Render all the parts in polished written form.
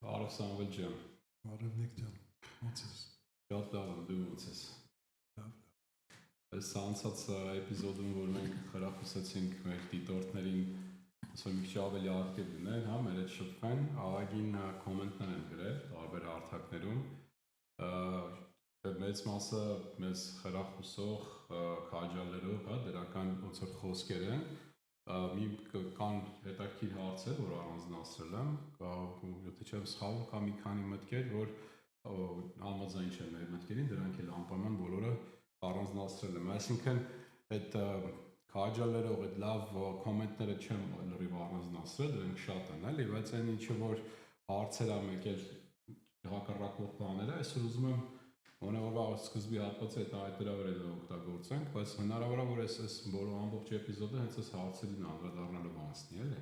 Բարև Սամվել ջան։ Բարև Նիկ ջան, ո՞նց ես։ Շատ լավ եմ, դու ո՞նց ես։ Լավ։ Այս անցած էպիզոդում, որ մենք խրախուսեցինք մեր դիտորդներին, ասում մի քիչ ավելի ակտիվ լինեն, հա, մեր հետ շփվեն, ահագին կոմենտներ են գրել տարբեր հարթակներում։ Մեծ մասը մեզ խրախուսող, քաջալերող, հա, դրական ոնց որ խոսքեր են։ Մի կան հետաքրքիր հարցեր, որ առանձնացրել եմ, եթե չեմ սխալվում, կա մի քանի մտքեր, որ համաձայն չեն մեր մտքերին, դրանք էլ անպայման բոլորը առանձնացրել եմ։ Այսինքն այդ քաջալերող, այդ լավ կոմենտները չեմ լրիվ առանձնացրել, դրանք շատ են, էլի, բայց այն ինչը որ հարցեր ա եկել հակառակող բաները, այսօր ուզում եմ օրվա սկզբի հատվածը այդ դրա վրա օգտագործենք, բայց հնարավոր է որ այս բոլոր ամբողջ էպիզոդը հենց այս հարցերին անդրադառնալով անցնի, էլի։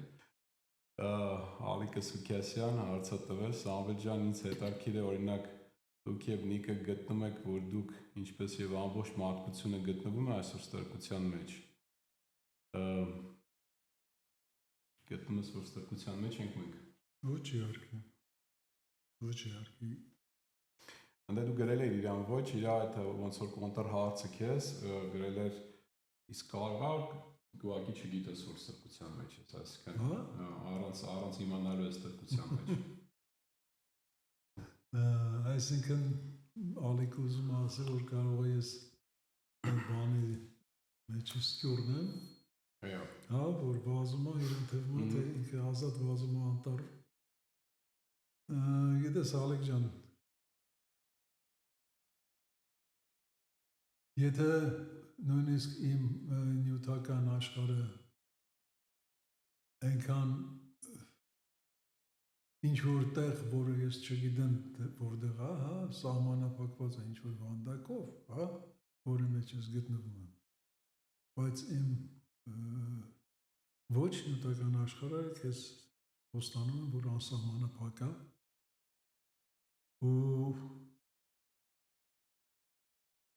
Ալիկը Սուքիասյան հարցը տվել, Սամվել ջան, ինձ հետաքրքիր է օրինակ դուք եւ Նիկը գտնում եք, որ դուք ինչպես եւ ամբողջ մարդկությունը գտնվում է այսօր ստրկության մեջ։ Գտնում ես, որ ստրկության մեջ ենք մենք։ Ոչ իհարկե։ Ոչ իհարկե։ Անդե դու գրել ես իրան ոչ, իր այդ ոնց որ կոնտր հարցը քեզ գրել էր իսկ կարող ուղղակի չգիտես որ ստրկության մեջ ես, այսինքն առանց իմանալու ես ստրկության մեջ։ Այսինքն Ալիկ ուզում ասել որ կարող է ես բանի մեջ սկյուրնեմ, հա, որ բազում է իրեն թվում է թե ինքը ազատ բազում է անտառ։ Գիտես Ալիկ ջան, եթե նույնիսկ իմ նյութական աշխարհը այնքան ինչ որ տեղ, որը ես չգիտեմ որտեղ է, հա, սահմանափակված է ինչ որ վանդակով, հա, որի մեջ ես գտնվում եմ։ Բայց իմ ոչ նյութական աշխարհը քեզ խոստանում եմ, որ անսահմանափակ է ու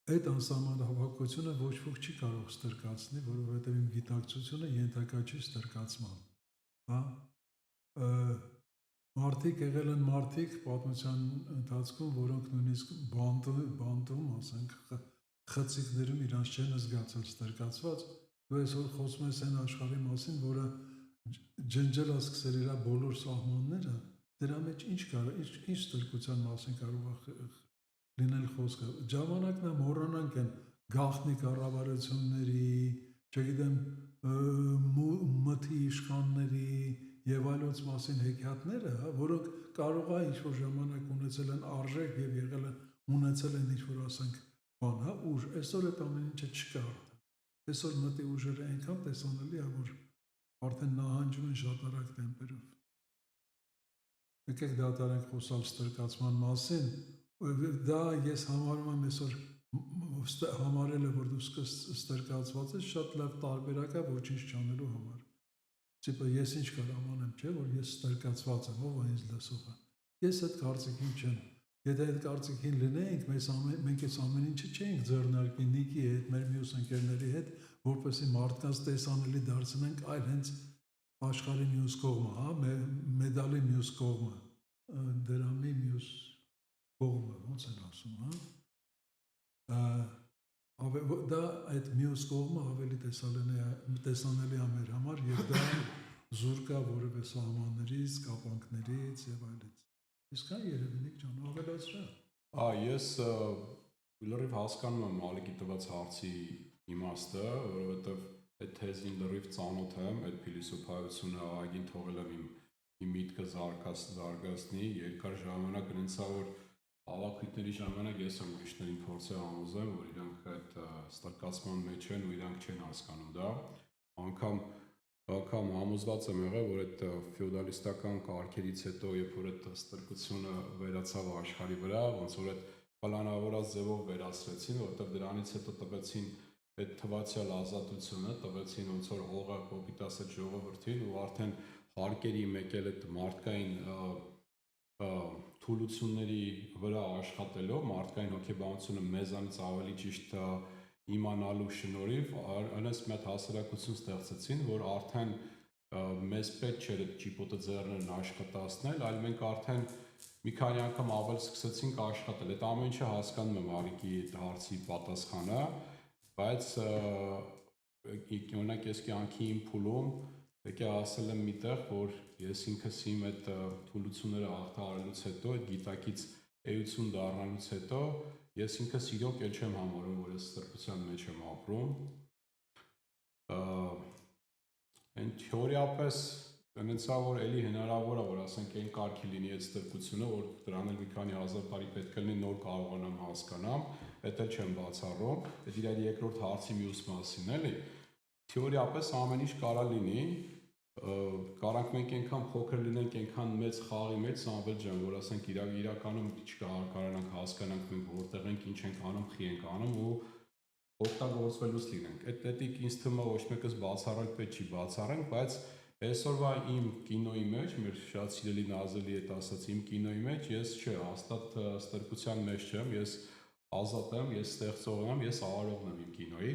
այդ անսահմանափակությունը ոչ ոք չի կարող ստրկացնել, որովհետև իմ գիտակցությունը ենթակա չի ստրկացման, հա։ Մարդիկ եղել են մարդիկ պատմության ընթացքում, որոնք նույնիսկ բանտում, ասենք, խցիկներում իրանց չեն զգացել ստրկացված, ու այսօր խոսում ես այն աշխարհի մասին, որը ջնջել է սկսել իր բոլոր սահմանները, դրա մեջ ինչ ստրկության մասին կարող է լինել խոսքը։ Ժամանակն է մոռանանք են գաղտնի կառավարությունների, չգիտեմ, մթի իշխանների եւ այլոց մասին հեքիաթները, հա, որոնք կարող է ինչ որ ժամանակ ունեցել են արժեք եւ եղել են ունեցել են ինչ որ ասենք բան, հա, ուժ, այսօր այդ ամեն ինչը չկա արդեն։ Այսօր մտի ուժերը այնքան տեսանելի է, որ արդեն նահանջում են շատ արագ տեմպերով։ Եկեք դատարանք խոսալ ստրկացման մասին, դա ես համարում եմ այսօր համարել է որ դու ստրկացված ես շատ լավ տարբերակ է ոչինչ չանելու համար։ Տիպը ես ինչ կարող անեմ, չէ, որ ես ստրկացված եմ, ով է ինձ լսողը։ Ես այդ կարծիքին չեմ։ Եթե այդ կարծիքին լինեինք, մենք այս ամեն ինչը չէինք ձեռնարկի Նիկի հետ, մեր մյուս ընկերների հետ, որպեսզի մարդկանց տեսանելի դարձնենք, այլ հենց աշխարհի մյուս կողմը, հա, մեդալի մյուս կողմը, դրամի մյուս կողմը, ոնց են ասում, հա։ Դա այդ մյուս կողմը ավելի տեսանելի է մեր համար եւ դա զուրկ է որևէ սահմաններից, կապանքներից եւ այլից։ Իսկ այն երևի Նիկ ջան ավելացրա։ Ես լրիվ հասկանում եմ Ալիկի տված հարցի իմաստը, որովհետեւ այդ թեզին լրիվ ծանոթ եմ, այդ փիլիսոփայությունը ագին թողել եմ իմ միտքը զարգացնի, երկար ժամանակ ինձ որ ավակույտների ժամանակ ես եմ ուրիշներին փորձել համոզել, որ իրանք այդ ստրկացման մեջ են ու իրանք չեն հասկանում դա։ Անգամ համոզված եմ եղել, որ այդ ֆեոդալիստական կարգերից հետո, երբ որ այդ ստրկությունը վերացավ աշխարհի վրա, ոնց որ այդ պլանավորած ձևով վերացրեցին, որտեղ դրանից հետո տվեցին այդ թվացial ազատությունը, տվեցին ոնց որ հողը կոպիտ ասած ժողովրդին ու արդեն հարկերի մեկել այդ մարդկային թուլությունների վրա աշխատելով մարդկային հոգեբանությունը մեզանից ավելի ճիշտ իմանալու շնորհիվ այնպես մի հատ հասարակություն ստեղծեցին, որ արդեն մեզ պետք չէր այդ ճիպոտը ձեռներն աշխատացնել, այլ մենք արդեն մի քանի անգամ ավել սկսեցինք աշխատել։ Այդ ամեն ինչը հասկանում եմ Արիկի հարցի պատասխանը, բայց օրինակ ես կյանքի իմ փուլում եկե ասել եմ միտեղ, որ ես ինքս իմ այդ թուլությունները հաղթահարելուց հետո, այդ գիտակից էություն դառնալուց հետո ես ինքս իրոք էլ չեմ համարում, որ ես ստրկության մեջ եմ ապրում։ Այն թեորիապես այնեցա որ էլի հնարավոր է, որ ասենք այն կարգի լինի այդ ստրկությունը, որ դրան էլ մի քանի հազար տարի պետք է լինի նոր կարողանամ հասկանամ, դա էլ չեմ բացառում, այդ իր երկրորդ հարցի մյուս մասին էլի։ Թեորիապես ամեն ինչ կարա լինի, կարանք մենք այնքան փոքր լինենք, այնքան մեծ խաղի մեջ Սամվել ջան, որ ասենք իրականում չկարողանանք հասկանանք մենք որտեղ ենք, ինչ ենք անում, խի ենք անում ու օգտագործվելուց լինենք։ Այդ ինձ թվում է ոչ մեկս բացառել պետք չի բացառենք, բայց այսօրվա իմ կինոյի մեջ, մեր շատ սիրելի Նազելի հետ ասած իմ կինոյի մեջ ես հաստատ ստրկության մեջ չեմ, ես ազատ եմ, ես ստեղծողն եմ, ես արարողն եմ իմ կինոյի,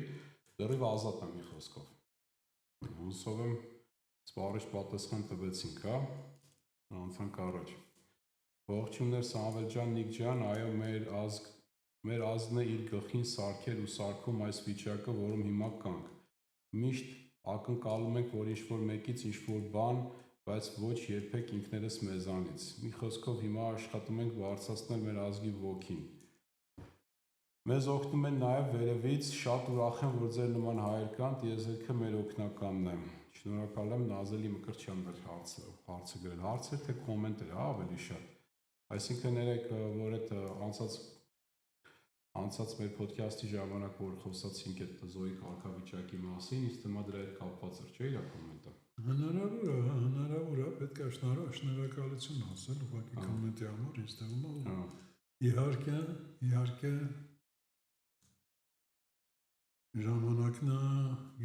դեռևս ազատ եմ մի խոսքով։ Հուսով եմ սպառիչ պատասխան տվեցինք, հա, անցանք առաջ։ Ողջույններ Սամվել ջան, Նիկ ջան, այո, մեր ազգն է իր գլխին սարքել ու սարքում այս վիճակը, որում հիմա կանք։ Միշտ ակնկալում ենք, որ ինչ-որ մեկից ինչ-որ բան, բայց ոչ երբեք ինքներս մեզանից։ Մի խոսքով հիմա աշխատում ենք բարձրացնել մեր ազգի ոգին։ Մեզ օգնում են նաև վերևից, շատ ուրախ եմ, որ ձեր նման հայեր կան, տիեզերքը մեր օգնականն է։ Շնորհակալ եմ Նազելի Մկրտչյան էր հարցը գրել, հարցը թե կոմենտեր, հա, ավելի շատ։ Այսինքն երեք, որ այդ անցած մեր ոդքասթի ժամանակ, որ խոսացինք այդ Զոյի կարգավիճակի մասին, ինձ թվում է դրա հետ կապված էր, չէ՞ իր կոմենտը։ Հնարավոր է, պետք է շնորհակալություն ասել ուղղակի կոմենտի համար, ինձ թվում է։ Իհարկե ժամանակն է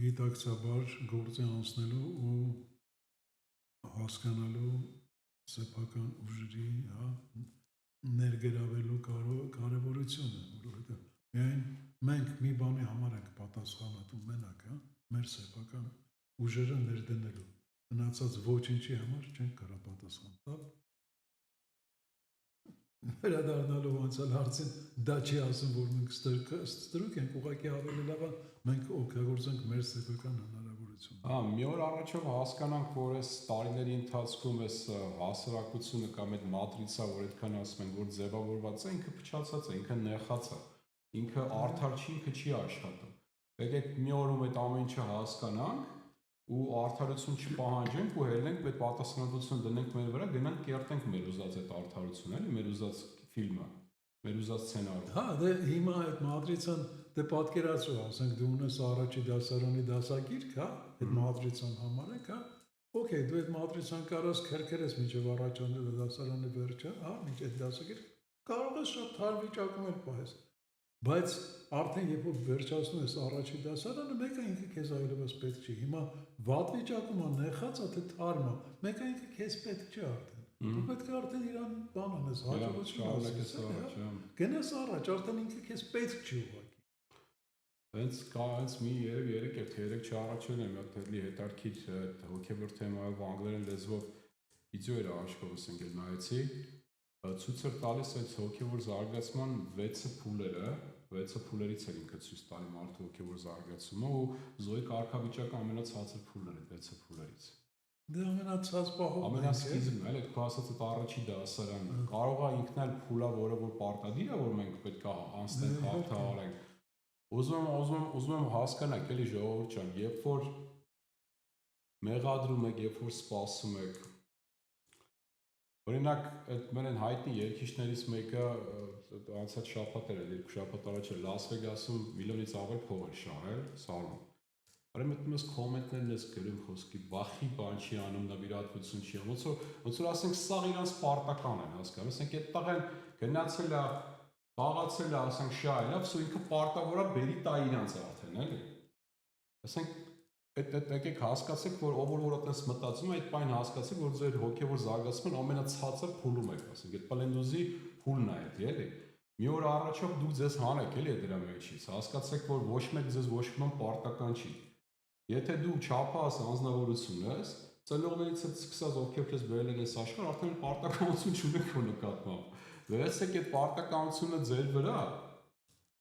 գիտակցաբար գործի անցնելու ու հասկանալու սեփական ուժերի ներգրավելու կարևորությունը, որովհետև միայն մենք մի բանի համար ենք պատասխանատու մենակ, մեր սեփական ուժերը ներդնելու, մնացած ոչինչի համար չենք կարող պատասխան տալ։ Վերադառնալով անցյալ հարցին, դա չի ասում, որ մենք ստրուկ ենք, ուղղակի ավելի լավ է մենք օգտագործենք մեր սեփական հնարավորությունը։ Մի օր առաջով հասկանանք, որ այս տարիների ընթացքում այս հասարակությունը կամ այդ մատրիցա, որ այդքան ասում են, որ ձևավորված է, ինքը փչացած է, ինքը նեխած է, ինքը արդար չի, ինքը չի աշխատում։ Եկեք մի օրում այդ ամեն ինչը հասկանանք ու արդարություն չպահանջենք ու հելնենք այդ պատասխանատվությունը դնենք մեր վրա, գնանք կերտենք մեր ուզած այդ արդարությունը, էլի, մեր ուզած ֆիլմը, մեր ուզած սցենարը։ Հա, դե հիմա այդ մատրիցան դե պատկերացրու, ասենք դու ունես առաջի դասարանի դասագիրք, հա, այդ մատրիցան համարենք, հա։ Okay, դու այդ մատրիցան կարաս քրքրես մինչև առաջին դասարանի վերջը, հա, մինչև այդ դասագիրք կարող ես շատ թարմ վիճակում էլ պահես։ Բայց արդեն երբ որ վերջացնում ես առաջի դասարանը, մեկը ինքը քեզ այլևս պետք չի։ Հիմա վատ վիճակում է, նեխած է, թե թարմ է, մեկը ինքը քեզ պետք չի արդեն։ Դու պետք է արդեն իրան բան անես, հաջողություն ասես, գնաս առաջ, արդեն ինքը քեզ պետք չի ուղղակի։ Հենց կա հենց մի երեք չառաջին եմ այդտեղի հետարքիր հոգևոր թեմայով անգլերեն լեզվով վիդեո էր աշխովս ընկել նայեցի, ցույց էր տալիս այդ հոգևոր զարգացման 6 փուլերից էր ինքը ցույց տալի մարդու հոգևոր զարգացումը ու Զոյի կարգավիճակը ամենացածր փուլն է 6 փուլերից։ Դե ամենացած պահով ամենասկիզբն էլ այդ քո ասած այդ առաջի դասարանը կարող է ինքն էլ փուլա, որը որ պարտադիր է, որ մենք պետք է անցնենք, հաղթահարենք։ Ուզում եմ հասկանալ, էլի ժողովուրդ ջան, երբ որ մեղադրում եք, երբ որ սպասում եք, օրինակ այդ մեր այն հայտնի երգիչներից մեկը անցած շաբաթ էր, երկու շաբաթ առաջ էր Լաս Վեգասում միլիոնից ավել փող էր շահել, սարում։ Արեմ այդպես կոմենտներն ես գրում խոսքի, բախի բան չի անում, նվիրատվություն չի անում, ոնց որ ասենք սաղ իրանց պարտական են հասկանում, ասենք այդ տղեն գնացել է, խաղացել է, ասենք շահել, սո ինքը պարտավոր է բերի տա իրանց արդեն, էլի։ Ասենք այդ եկեք հասկացեք, որ ով որ այդպես մտածում է, այդ բան հասկացեք, որ ձեր հոգևոր զարգացման ամենացածր փուլում եք, ասենք, այդ պլենդուզի փուլն է այդ, էլի։ Մի օր առաջով դուք ձեզ հանեք, էլի դրա մեջից, հասկացեք, որ ոչ մեկ ձեզ ոչ մի բան պարտական չի։ Եթե դու չափահաս անձնավորություն ես, ծնողներից հետ սկսած ովքեր քեզ բերել են այս աշխարհ, արդեն պարտականություն չունեք քո նկատմամբ։ Վերցեք այդ պարտականությունը ձեր վրա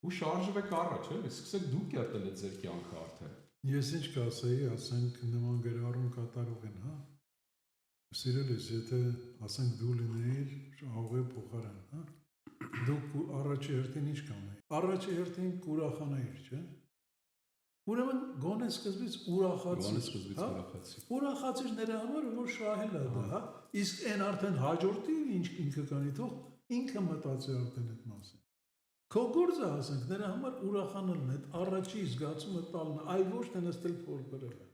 ու շարժվեք առաջ, էլի, սկսեք դուք կերտել այդ ձեր կյանքը արդեն։ Ես ինչ կասեի, ասենք նման գրառում կատարող են, հա։ Սիրելիս, եթե ասենք դու լինեիր աղոյի փոխարեն, հա։ Դուք առաջի հերթին ինչ կանեի։ Առաջի հերթին կուրախանեիր, չէ՞։ Ուրեմն գոնե սկզբից ուրախացիր, հա։ Ուրախացիր նրա համար, որ շահել է դա, հա։ Իսկ այն արդեն հաջորդի ինչ ինքը կանի, թող ինքը մտածի արդեն այդ մասին։ Քո գործը ասենք նրա համար ուրախանալն է, առաջի զգացումը տալն է, այլ ոչ թե նստել փոր բերելը։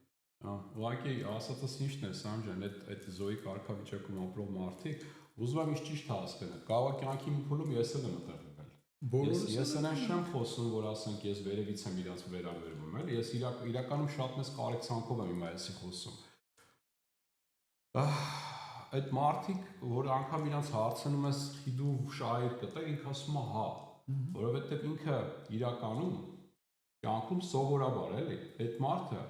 Ուղղակի ասածս ինչն է, Սամջան, այդ զոյի կարգավիճակում ապրող մարդիկ, ուզում եմ ինչ ճիշտ հասկանալ։ Կարող է կյանքի մի փուլում ես էլ եմ այդտեղ եղել։ Ես այնպես չեմ խոսում, որ ասենք ես վերևից եմ իրաց վերաբերվում, էլի, ես իրականում շատ մեծ կարեկցանքով եմ հիմա էսի խոսում։ Այդ մարդիկ, որ անգամ իրանց հարցնում ես, դու շահեր կտա, ինքը ասում է հա, որովհետև ինքը իրականում կյանքում սովորաբար էլի, այդ մարդը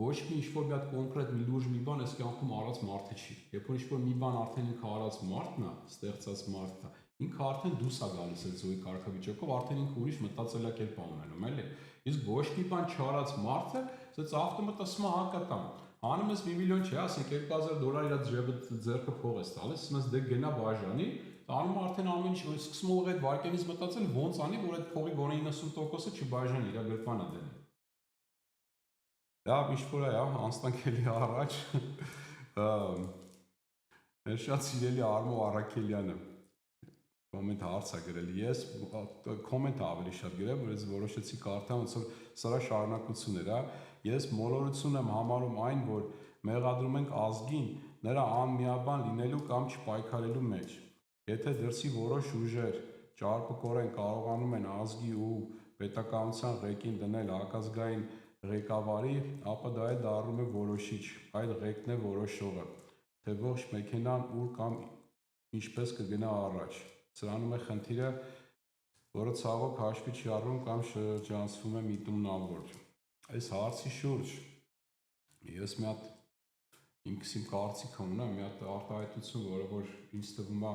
ոչ մի ինչ-որ մի հատ կոնկրետ մի լուրջ մի բան այս կյանքում արած մարդը չի։ Երբ որ ինչ-որ մի բան արդեն ինքը արած մարդն է, ստեղծած մարդն է, ինքը արդեն դուրս է գալիս այդ զոյի կարգավիճակով, արդեն ինքը ուրիշ մտածելակերպ ունենում, էլի։ Իսկ ոչ մի բան չարած մարդը, ասած ավտոմատ ասում է հա կտամ։ Անում ես 1 միլիոն չէ, ասենք $2000 իր ձեռքը փող ես տալիս, ասում ես դե գնա բաժանի, անում արդեն ամեն ինչ, որ սկսում ող այդ վարկենից մտածել ոնց անի, որ այդ փողի գոնե 90%-ը չբաժանի, իր գրպանը դնի։ Դա ինչ-որ է, անցնանք էլի առաջ։ Մեր շատ սիրելի Արմո Արաքելյանը կոմենտ հարց է գրել, ես կոմենտ ավելի շատ գրել, որ ես որոշեցի կարդամ, ոնց որ սրա շարունակություն էր, ես մոլորություն եմ համարում այն, որ մեղադրում ենք ազգին նրա անմիաբան լինելու կամ չպայքարելու մեջ։ Եթե դրսի որոշ ուժեր ճարպկորեն կարողանում են ազգի ու պետականության ղեկին դնել հակազգային ղեկավարի, ապա դա էլ դառնում է որոշիչ, այդ ղեկն է որոշողը, թե ողջ մեքենան ուր կամ ինչպես կգնա առաջ։ Սրանում է խնդիրը, որը ցավոք հաշվի չի առնում կամ շրջանցվում է միտումնավոր։ Այս հարցի շուրջ ես մի հատ ինքս իմ կարծիքը ունեմ, մի հատ արտահայտություն, որը որ ինձ թվում է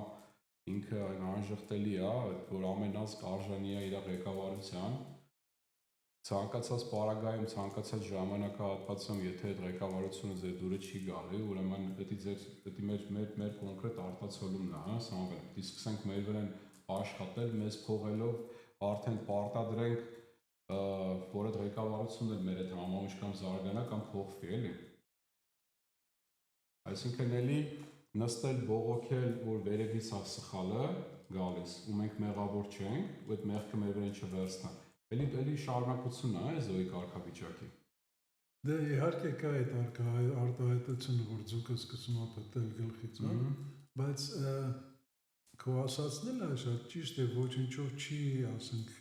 ինքը անժխտելի է, որ ամեն ազգ արժանի է իր ղեկավարության։ Ցանկացած պարագայում, ցանկացած ժամանակահատվածում, եթե այդ ղեկավարությունը ձեր դուրը չի գալի, ուրեմն դա մեր կոնկրետ արտացոլումն է, հա, Սամվել, պետք է սկսենք մեր վրան աշխատել, մեզ փողելով, արդեն պարտադրենք, որ այդ ղեկավարությունը մեր այդ համահունչ կամ զարգանա կամ փոխվի, էլի։ Այսինքն էլի նստել բողոքել, որ վերևից է սխալը գալիս, ու մենք մեղավոր չենք, ու այդ մեղքը մեր վրան չվերցնա։ Էլի շարունակություն է զոյի կարգավիճակի։ Դե իհարկե կա այդ արտահայտությունը, որ ձուկը սկսում է պտել գլխից, բայց քո ասածն էլ շատ ճիշտ է, ոչինչով չի, ասենք,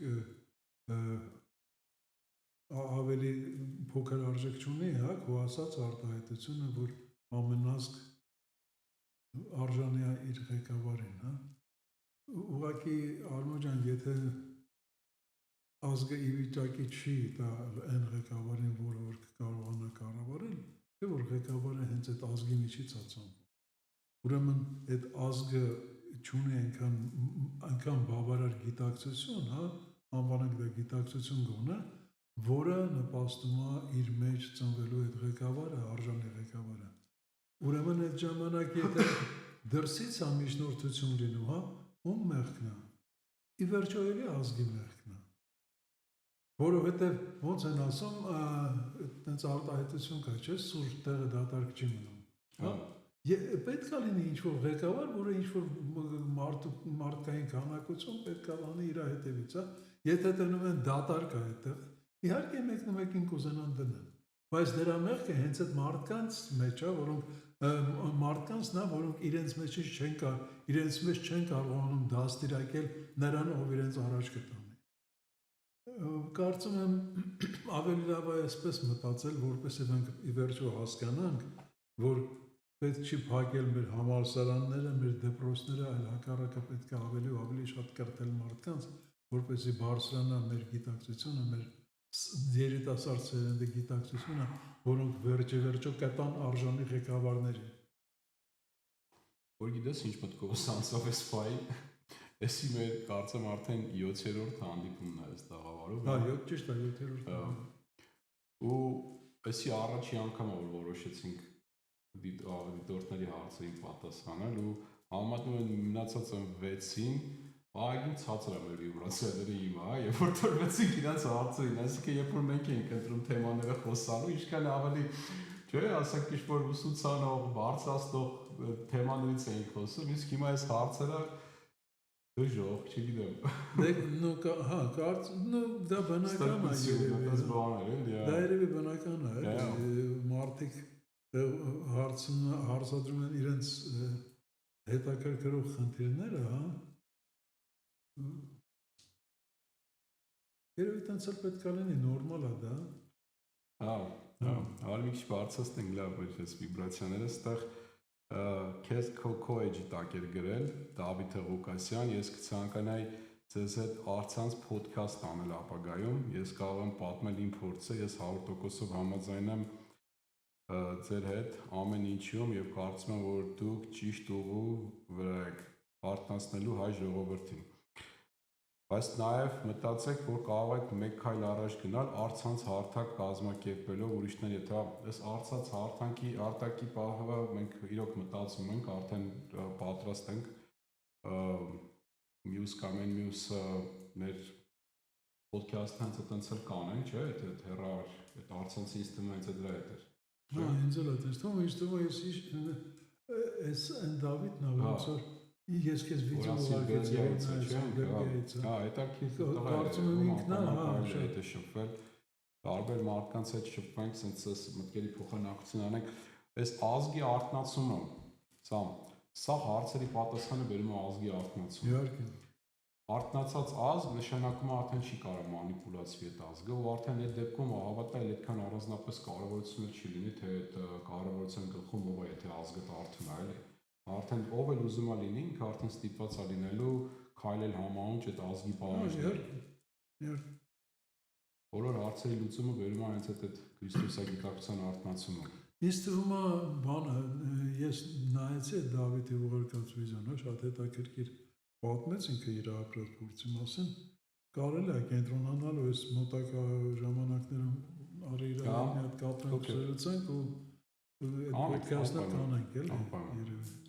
ավելի փոքր արժեք չունի, հա, քո ասած արտահայտությունը, որ ամեն ազգ արժանի է իր ղեկավարին, հա։ Ուղղակի Արմո ջան, եթե ազգը ի վիճակի չի տալ այն ղեկավարին, որ կարողանա կառավարել, թե որ ղեկավարը հենց այդ ազգի միջից ածանվում։ Ուրեմն այդ ազգը չունի այնքան բավարար գիտակցություն, հա, անվանենք դա գիտակցություն գոնե, որը նպաստում է իր մեջ ծնվելու այդ ղեկավարը, արժանի ղեկավարը։ Ուրեմն այդ ժամանակ եթե դրսից է միջնորդություն լինում, հա, ում մեղքն է։ Ի վերջո էլի ազգի մեղքն է։ Որովհետև ոնց են ասում, այդպես արտահայտություն կա, չէ՞, սուր տեղը դատարկ չի մնում։ Հա։ Պետք է լինի ինչ-որ ղեկավար, որը ինչ-որ մարդկային քանակություն պետք է անի իր հետևից, հա։ Եթե տնում են դատարկ այդտեղ, իհարկե մեկին կուզենան դնել։ Բայց դրա մեղքը հենց այդ մարդկանց մեջ է, մարդկանցն է, որոնք իրենց մեջ չեն կարողանում դաստիարակել նրան, ով իրենց առաջ կտանի։ Կարծում եմ ավելի լավ է այսպես մտածել, որպեսզի մենք ի վերջո հասկանանք, որ պետք չի փակել մեր համալսարանները, մեր դպրոցները, այլ հակառակը պետք է ավելի ու ավելի շատ կրթել մարդկանց, որպեսզի բարձրանա մեր գիտակցությունը, մեր երիտասարդ սերնդի գիտակցությունը, որոնք վերջը կտան արժանի ղեկավարների։ Որ գիտես ինչ մտքովս անցավ էս ֆայլ, էսի մեր կարծեմ արդեն 7-րդ հանդիպումն է այս տաղավարով։ Հա, 7 ճիշտ է, 7-րդ։ Ու էսի առաջի անգամը որ որոշեցինք դիտորդների հարցերին պատասխանել ու համեմատում մնացած 6-ին, այգին ցածր է մեր վիբրացիաները հիմա, երբ որ տրվեցինք իրաց հարցերին, այսինքն երբ որ մենք էինք ընտրում թեմաները խոսալու, ինչքան ավելի չէ, ասենք ինչ-որ ուսուցանող, բարձրացնող թեմաներից էինք խոսում, իսկ հիմա այս հարցերը դժոխք, չգիտեմ։ Հա, դա բնական է երևի։ Այդպես բաներ էլի։ Դա երևի բնական է, մարդիկ հարցադրում են իրենց հետաքրքրող խնդիրները, հա։ Երևի տենց էլ պետք է լինի, նորմալ է դա։ Հա, արի մի քիչ բարձրացնենք լավ այս վիբրացիաները, այստեղ քեզ քո էջի տակ էր գրել Դավիթ Ղուկասյան, ես կցանկանայի ձեզ հետ առցանց ոդքասթ անել ապագայում, ես կարող եմ պատմել իմ փորձը, ես 100%-ով համաձայն եմ ձեր հետ ամեն ինչում եւ կարծում եմ, որ դուք ճիշտ ուղու վրա եք արթնացնելու հայ ժողովրդին։ Բայց նաեւ մտածեք, որ կարող եք մեկ քայլ առաջ գնալ առցանց հարթակ կազմակերպելով ուրիշներ, եթե այս առցանց հարթակի արտակի պահը մենք իրոք մտածում ենք, արդեն պատրաստ ենք մյուս կամ այն մյուսը մեր ոդքասթը հենց էլ կանենք, չէ՞, այդ հեռար, այդ առցանց ինձ թվում է հենց դրա հետ էր։ Հա, ինձ էլ է տեսնում, ինձ թվում է ես այն Դավիթն է, ոնց որ ես քեզ վիդեո ուղարկեցի, հա, հետաքրքիր կարծում եմ ինքն է, հա, հետ է շփվել, տարբեր մարդկանց հետ շփվենք, sense մտքերի փոխանակություն անենք, այս ազգի արթնացումը, սա հարցերի պատասխանը բերում է ազգի արթնացում։ Իհարկե։ Արթնացած ազգ նշանակում է արդեն չի կարող մանիպուլացվի այդ ազգը, ու արդեն այդ դեպքում հավատալ այդքան առանձնապես կարևորություն չի լինի, թե այդ կարևորության գլխում ով է, եթե ազգը դարթում է, էլի։ Արդեն ով էլ ուզում է լինի, ինքը արդեն ստիպված է լինելու քայլել համահունչ այդ ազգի պահանջներին։ Բոլոր հարցերի լուծումը բերում է հենց այդ քրիստոսագիտակցության արթնացումը։ Ինձ թվում է բանը, ես նայեցի այդ Դավիթի ուղարկած վիդեոն, շատ հետաքրքիր պատմեց ինքը իր ապրած փորձի մասին, կարելի է կենտրոնանալ ու այս մոտակա ժամանակներում արի իր մի հատ կապրանք զրուցենք ու այդ ոդքասթը կանենք, էլի, երևի։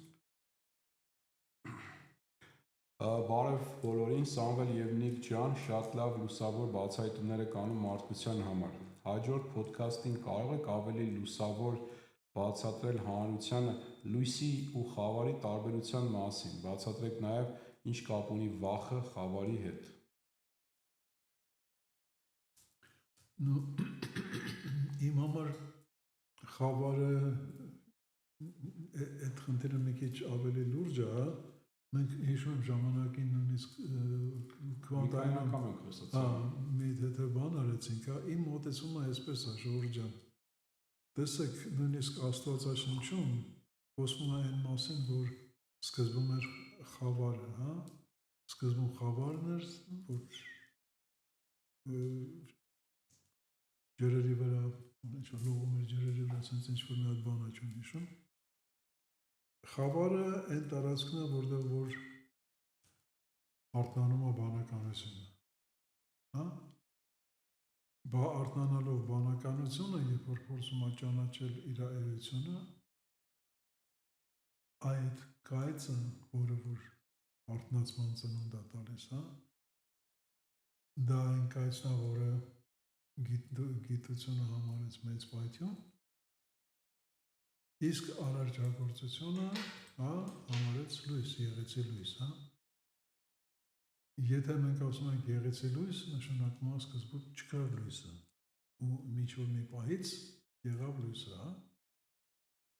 Բարև բոլորին, Սամվել եւ Նիկ ջան, շատ լավ լուսավոր բացահայտումներ եք անում մարդկության համար։ Հաջորդ ոդքասթին կարող եք ավելի լուսավոր բացատրել հանրությանը լույսի ու խավարի տարբերության մասին, բացատրեք նաեւ ինչ կապ ունի վախը խավարի հետ։ Իմ համար խավարը այդ խնդիրը մի քիչ ավելի լուրջ է, մենք հիշում եմ ժամանակին նույնիսկ քվանտայում ենք խոսացել։ Մի թե բան արեցինք, իմ մոտեցումը այսպես է, Ժորժ ջան։ Տեսեք, նույնիսկ Աստվածաշնչում խոսվում է այն մասին, որ սկզբում էր խավարը, հա, սկզբում խավարն էր, որ ջրերի վրա, ինչ-որ լողում էր ջրերի վրա, սենց ինչ-որ մի հատ բան է չուն հիշում, խավարը այն տարածքն է, որտեղ որ արթնանում է բանականությունը, հա, արթնանալով բանականությունը, երբ որ փորձում է ճանաչել իր էությունը, այդ կայծը, որը որ արթնացման ծնունդ է տալիս, հա, դա այն կայծն է, որը գիտությունը համարեց մեծ պայթյուն, իսկ արարչագործությունը, հա, համարեց լույս, եղեցի լույս, հա։ Եթե մենք ասում ենք եղեցի լույս, նշանակում է սկզբում չկար լույսը, ու ինչ-որ մի պահից եղավ լույսը, հա,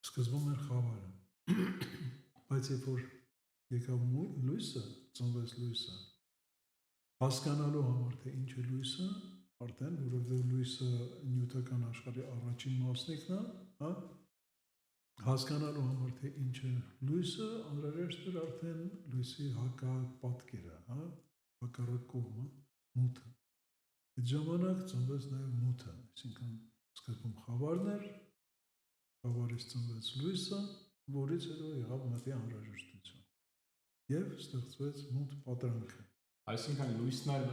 սկզբում էր խավարը, բայց երբ որ եկավ լույսը, ծնվեց լույսը, հասկանալու համար, թե ինչ է լույսը, արդեն, որովհետև լույսը նյութական աշխարհի առաջին մասնիկն է, հա, հասկանալու համար, թե ինչ է լույսը, անհրաժեշտ էր արդեն լույսի հակապատկերը, հա, հակառակ կողմը, մութը։ Այդ ժամանակ ծնվեց նաև մութը, այսինքն սկզբում խավարն էր, խավարից ծնվեց լույսը, որից հետո եղավ մթի անհրաժեշտություն եւ ստեղծվեց մութ պատրանքը։ Այսինքն լույսն էլ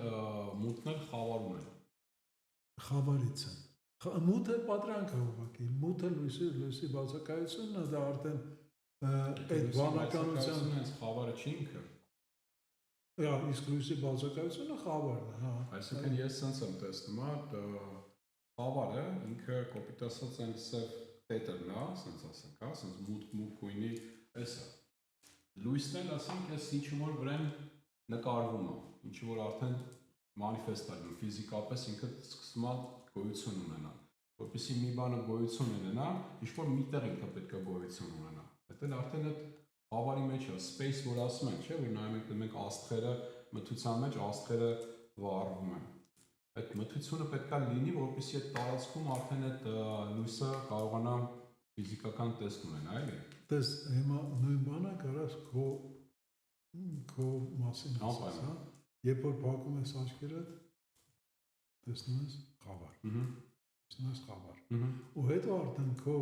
մութն էլ խավարում է։ Խավարից են։ Մութը պատրանքը ուղղակի, մութը լույսի բացակայությունն է, դա արդեն այդ բանականության հենց խավարը չի ինքը։ իսկ լույսի բացակայությունը խավարն է, հա։ Այսինքն ես sense եմ տեսնում, խավարը ինքը կոպիտ ասած այն սև տետերն է, sense ասենք, հա, sense մութ գույնի էսա։ Լույսն էլ ասենք էս ինչ որ վրան նկարվում է, ինչ որ արդեն մանիֆեստալն է, ֆիզիկապես ինքը սկսում է գոյություն ունենալ։ Որպեսզի մի բանը գոյություն ունենա, ինչ որ միտեղ ինքը պետք է գոյություն ունենա։ Դա էլ արդեն այդ խավարի մեջ է, space որ ասում ենք, չէ՞, որ նայում ենք աստղերը, մթության մեջ աստղերը վառվում են։ Այդ մթությունը պետք է լինի, որպեսզի այդ տարածքում արդեն այդ լույսը կարողանա ֆիզիկական տեսք ունենա, էլի։ Դες հիմա նույն բանը կարաս քո մասին ասես, հա։ Երբ որ փակում ես աչքերդ, տեսնում ես խավար։ Տեսնում ես խավար։ Ու հետո արդեն քո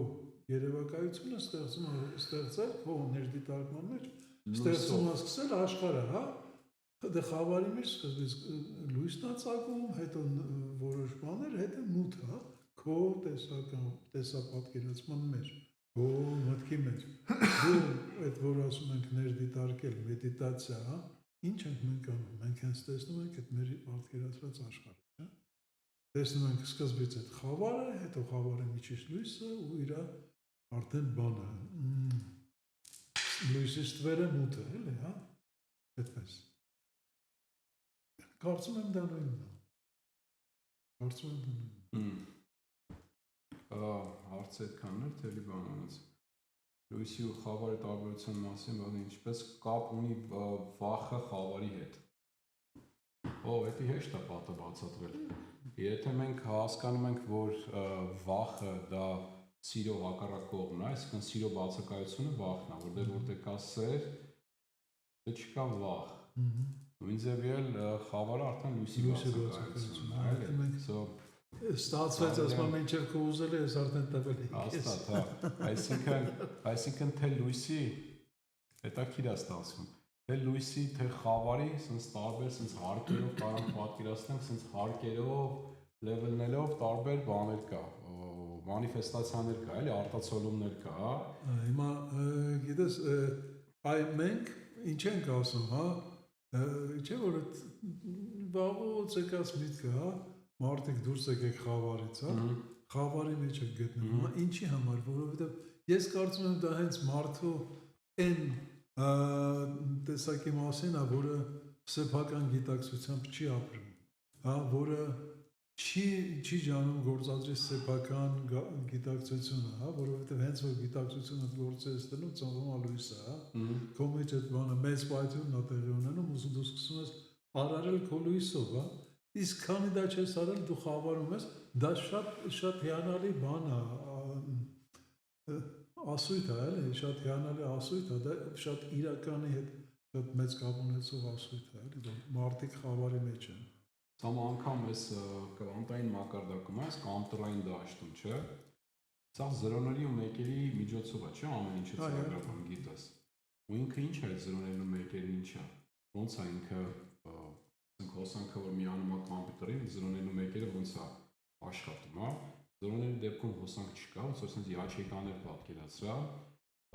երևակայությունը ստեղծել քո ներդիտարկման մեջ, ստեղծում է սկսել աշխարհը, հա։ Դա խավարի մեջ սկզբից լույսն է ծագում, հետո որոշ բաներ, հետո մութը, հա։ Քո տեսապատկերացման մեջ, քո մտքի մեջ։ Դու այդ որ ասում ենք ներդիտարկել, մեդիտացիա, հա։ Ինչ ենք մենք անում։ Մենք հենց տեսնում ենք այդ մեր պատկերացրած աշխարհը, չէ՞։ Տեսնում ենք սկզբից այդ խավարը, հետո խավարի միջից լույսը ու իր արդեն բանը լույսի ստվերը մութը, էլի, հա։ Այդպես։ Կարծում եմ դա նույնն է։ Կարծում եմ դա նույնն է։ Հարցը այդքանն էր, թե լի բան անց։ Լույսի ու խավարի տարբերության մասին, բայց ինչպես կապ ունի վախը խավարի հետ։ Դա հեշտ է պատը բացատրել։ Եթե մենք հասկանում ենք, որ վախը դա սիրո հակառակ կողմն է, այսինքն սիրո բացակայությունը վախն է, որտեղ կա սեր, դե չկա վախ։ Նույն ձևի էլ խավարը արդեն լույսի բացակայությունն է, էլի։ Ստացվեց, ասում եմ, ինչև քո ուզել ես արդեն տվել եք։ Հաստատ, հա։ Այսինքն թե լույսի, հետաքրքիր է ստացվում։ Թե լույսի, թե խավարի, sense տարբեր, sense հարկերով կարող պատկերացնենք, sense հարկերով, level-ներով տարբեր բաներ կա, մանիֆեստացիաներ կա, էլի, արտացոլումներ կա, հա։ Հիմա գիտես, մենք ինչ ենք ասում, հա, չէ՞ որ վաղուց եկած միտքը, հա, մարդիկ դուրս եկեք խավարից, հա, խավարի մեջ եք գտնում, հիմա ինչի համար, որովհետև ես կարծում եմ դա հենց մարդու այն տեսակի մասին է, որը սեփական գիտակցությամբ չի ապրում, հա, որը չի ջանում գործադրի սեփական գիտակցությունը, հա, որովհետև հենց որ գիտակցությունը գործի ես դնում, ծնվում է լույսը, հա, քո մեջ այդ բանը մեծ պայթյունն է տեղի ունենում, ու դու սկսում ես արարել քո լույսով, հա, իսկ քանի դա չես արել, դու խավարում ես, դա շատ հիանալի բան է, ասույթ է, էլի, շատ հիանալի ասույթ է, դա շատ իրականի հետ շատ մեծ կապ ունեցող ասույթ է, էլի, որ մարդիկ խավարի մեջ են։ Սա անգամ էս կվանտային մակարդակում է, կամպյուտերային դաշտում, չէ՞։ Սա զրոների ու մեկերի միջոցով է, չէ՞, ամեն ինչը ծրագրավորում գիտես։ Ու ինքը ինչ է զրոներն ու մեկերն ինչ է։ Ոնց է ինքը հոսանքը որ միանում է կամպյուտերին, զրոներն ու մեկերը ոնց է աշխատում, հա։ Զրոների դեպքում հոսանք չկա, ոնց որ sense յաչեկաներ պատկերացրա,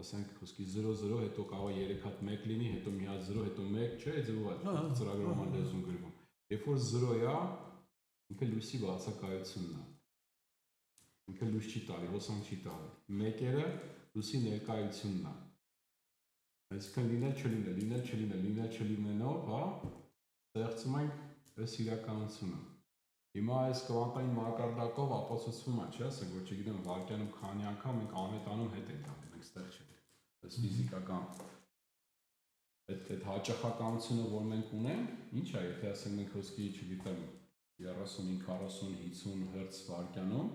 ասենք խոսքի 0-0, հետո կարող է 3 հատ 1 լինի, հետո մի հատ 0, հետո 1, չէ՞, ձևով է ծրագրավորման լեզուն գրվում։ Երբ որ 0 է, ինքը լույսի բացակայությունն է։ Ինքը լույս չի տալի, հոսանք չի տալի։ Մեկերը լույսի ներկայությունն է։ Այսինքն լինել չլինելով, հա, ստեղծում ենք այս իրականությունը։ Հիմա այս կվանտային մակարդակով ապացուցվում է, չէ՞, ասենք որ չգիտեմ, վարկյանում քանի անգամ մենք անհետանում հետ ենք անում, մենք ստեղ չենք։ Այս ֆիզիկական այդ հաճախականությունը, որ մենք ունենք, ինչ է, եթե ասենք մենք հոսքի, չգիտեմ, 35, 40, 50 հերց վարկյանում,